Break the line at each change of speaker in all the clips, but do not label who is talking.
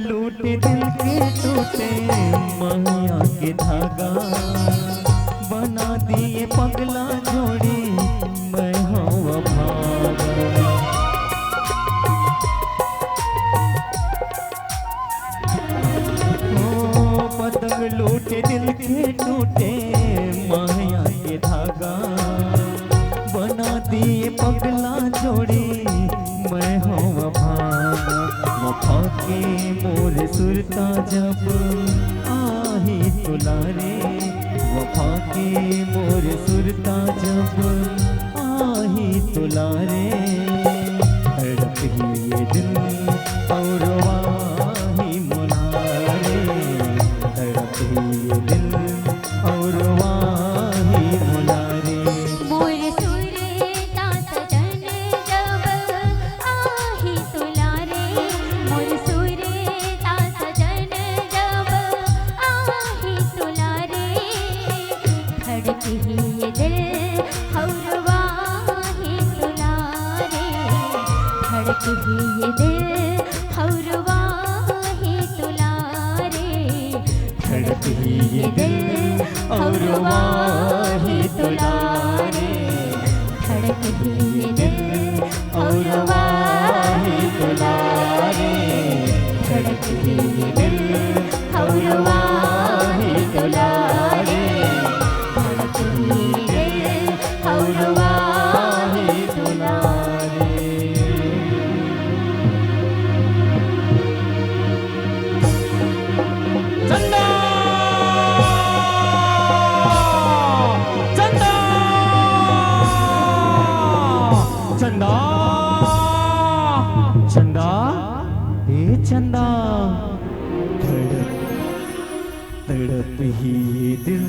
लूटे दिल के टूटे माया के धागा बना दिए पगला जोड़ी मैं हूँ भागा। ओ पतंग लूटे दिल के टूटे माया के धागा बना दिए पगला जोड़ी मैं हूँ भागा। वफा के मोर सुरता जब आही तुलारे वफा के मोर सुरता जब आही तुलारे तड़प ही ये दिल और वाही मुनारे तड़प ही ये दिल और वाही मुनारे।
ये दिल और वाही तुलारे धड़क ही ये दिल और वाही तुलारे धड़क ही ये दिल और वाही तुलारे धड़क ही ये दिल और वाही तुलारे धड़क ही ये दिल और वाही तुलारे।
चंदा चंदा चंदा चंदा ए चंदा तड़प तड़प ही दिल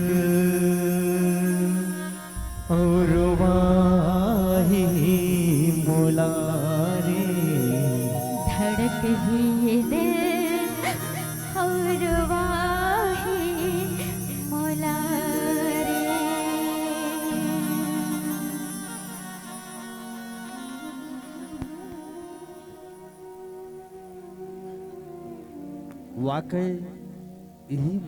और वाही मुलारे
धड़क ही ये दिल और वाही मुलारे।
वाकई यही